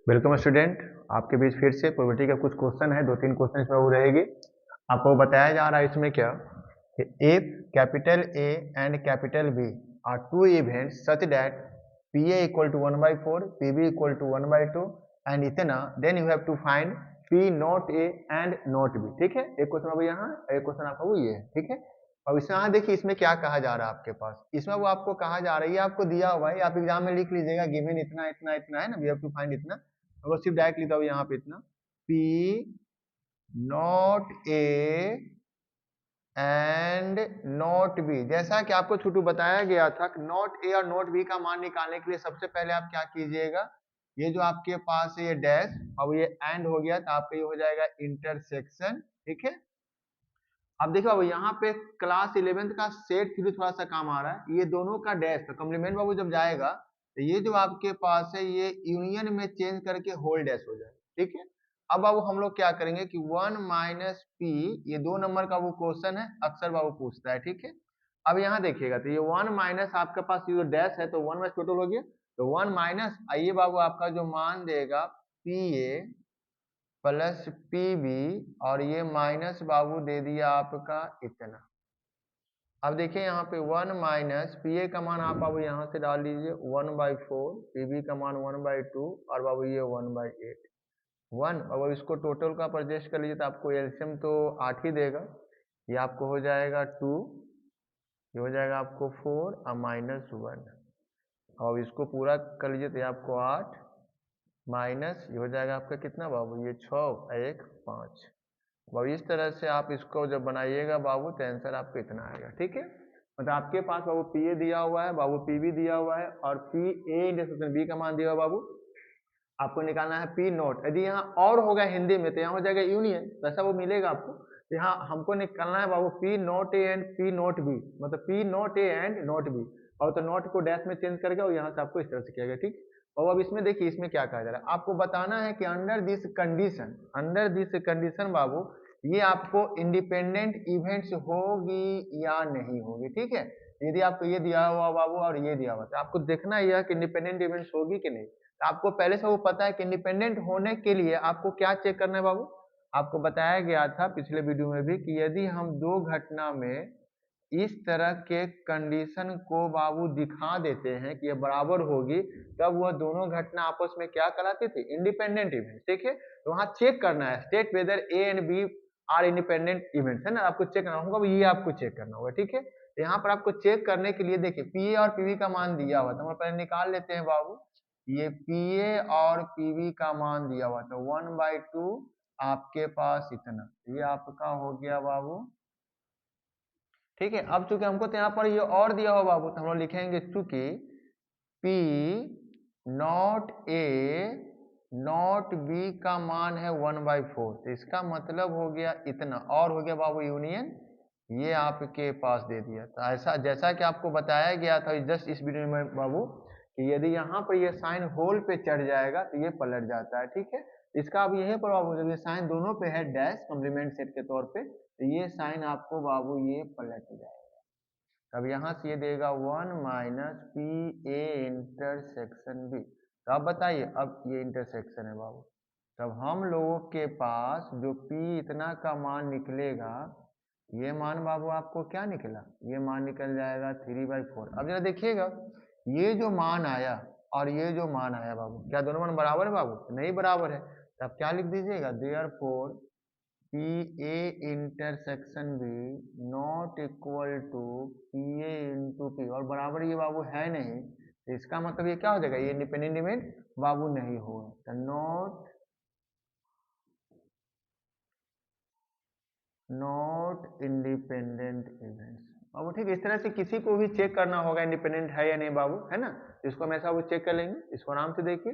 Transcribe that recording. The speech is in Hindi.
वेलकम स्टूडेंट, आपके बीच फिर से प्रोबेबिलिटी का कुछ क्वेश्चन है, 2-3 क्वेश्चन इसमें वो रहेगी। आपको बताया जा रहा है इसमें क्या कि if capital A and capital B are two events such that P A equal to 1/4, P B equal to 1/2 and इतना, then you have to find P not A and not B. ठीक है, एक क्वेश्चन अब यहाँ, एक क्वेश्चन आपका वो ये है। ठीक है, अब इसमें यहाँ देखिए इसमें क्या कहा जा रहा है आपके पास, इसमें वो आपको कहा जा रहा है, ये आपको दिया हुआ है, आप एग्जाम में लिख लीजिएगा, गिवन इतना इतना इतना है ना, वी हैव टू फाइंड इतना। अगर सिर्फ डायरेक्ट लिखता हूँ यहाँ पे इतना, P not A and not B, जैसा कि आपको छोटू बताया गया था कि नॉट A और नॉट B का मान निकालने के लिए सबसे पहले आप क्या कीजिएगा, ये जो आपके पास है ये डैश, अब ये एंड हो गया तो आपका ये हो जाएगा इंटरसेक्शन। ठीक है, अब देखो अब यहाँ पे क्लास 11th का सेट थ्योरी थोड़ा सा काम आ रहा है, ये दोनों का डैश तो कॉम्प्लीमेंट बाबू जब जाएगा तो ये जो आपके पास है ये यूनियन में चेंज करके होल डैश हो जाएगा। ठीक है, अब बाबू हम लोग क्या करेंगे कि 1 माइनस पी, ये 2 नंबर का वो क्वेश्चन है, अक्सर बाबू पूछता है। ठीक है, अब यहाँ देखिएगा तो ये 1 माइनस आपके पास ये जो डैश है तो 1 माइनस टोटल हो गया, तो 1 माइनस आइए बाबू आपका जो मान देगा P A plus P B, और ये माइनस बाबू दे दिया आपका इतना। अब देखिए यहाँ पे 1 माइनस पी ए का मान आप बाबू यहाँ से डाल दीजिए 1/4, पी बी का मान 1/2 और बाबू ये 1/8 1। अब इसको टोटल का पर एडजस्ट कर लीजिए तो आपको एलसीएम तो 8 ही देगा, ये आपको हो जाएगा 2, ये हो जाएगा आपको 4 और -1। अब इसको पूरा कर लीजिए तो ये आपको 8 माइनस ये हो जाएगा आपका कितना बाबू, ये 6 1 5। बाबू इस तरह से आप इसको जब बनाइएगा बाबू तो आंसर आपको इतना आएगा। ठीक है, मतलब आपके पास बाबू पी ए दिया हुआ है, बाबू पी बी दिया हुआ है और पी ए इंटरसेक्शन बी का मान दिया हुआ बाबू, आपको निकालना है पी नोट। यदि यहाँ और होगा हिंदी में तो यहाँ हो जाएगा यूनियन, वैसा वो मिलेगा आपको। यहाँ हमको निकालना है बाबू P not A and P not B, मतलब P not A and not B, और तो नोट को डैश में चेंज करके और यहाँ से आपको इस तरह से किया गया। ठीक, और अब इसमें देखिए इसमें क्या कहा जा रहा है, आपको बताना है कि अंडर दिस कंडीशन बाबू ये आपको इंडिपेंडेंट इवेंट्स होगी या नहीं होगी। ठीक है, यदि आपको ये दिया हुआ बाबू और ये दिया हुआ तो आपको देखना यह कि इंडिपेंडेंट इवेंट्स होगी कि नहीं। तो आपको पहले से वो पता है कि इंडिपेंडेंट होने के लिए आपको क्या चेक करना है बाबू, आपको बताया गया था पिछले वीडियो में भी कि यदि हम दो घटना में इस तरह के कंडीशन को बाबू दिखा देते हैं कि ये बराबर होगी, तब वह दोनों घटना आपस में क्या कहलाती थी, इंडिपेंडेंट इवेंट। ठीक है, तो वहां चेक करना है state whether A and B are independent events, है ना, आपको चेक करना होगा, ये आपको चेक करना होगा। ठीक है, यहाँ पर आपको चेक करने के लिए देखिए पी ए और पीवी का मान दिया हुआ था, हम पहले निकाल लेते हैं बाबू, ये पी ए और पीवी का मान दिया हुआ था 1/2 आपके पास इतना, ये आपका हो गया बाबू। ठीक है, अब चूंकि हमको तो यहाँ पर ये और दिया हुआ बाबू तो हम लोग लिखेंगे चूंकि P not A not B का मान है 1/4, तो इसका मतलब हो गया इतना, और हो गया बाबू यूनियन, ये आपके पास दे दिया। तो ऐसा जैसा कि आपको बताया गया था जस्ट इस वीडियो में बाबू कि यदि यहाँ पर ये साइन होल पे चढ़ जाएगा तो ये पलट जाता है। ठीक है, इसका अब यही पर बाबू जब ये साइन दोनों पे है डैश कॉम्प्लीमेंट सेट के तौर पे, तो ये साइन आपको बाबू ये पलट जाएगा। अब यहाँ से ये देगा 1 minus P A intersection B. तो अब बताइए, अब ये इंटरसेक्शन है बाबू, तब हम लोगों के पास जो पी इतना का मान निकलेगा, ये मान बाबू आपको क्या निकला, ये मान निकल जाएगा 3/4। अब जरा देखिएगा ये जो मान आया और ये जो मान आया बाबू, क्या दोनों मान बराबर है बाबू, नहीं बराबर है, तो आप क्या लिख दीजिएगा, therefore P A intersection B not equal to P A into P, और बराबर ये बाबू है नहीं, तो इसका मतलब ये क्या हो जाएगा, ये इंडिपेंडेंट इवेंट बाबू नहीं होगा, तो नॉट इंडिपेंडेंट इवेंट्स बाबू। ठीक, इस तरह से किसी को भी चेक करना होगा इंडिपेंडेंट है या नहीं बाबू, है ना, इसको हमेशा वो चेक कर लेंगे, इसको आराम से देखिए।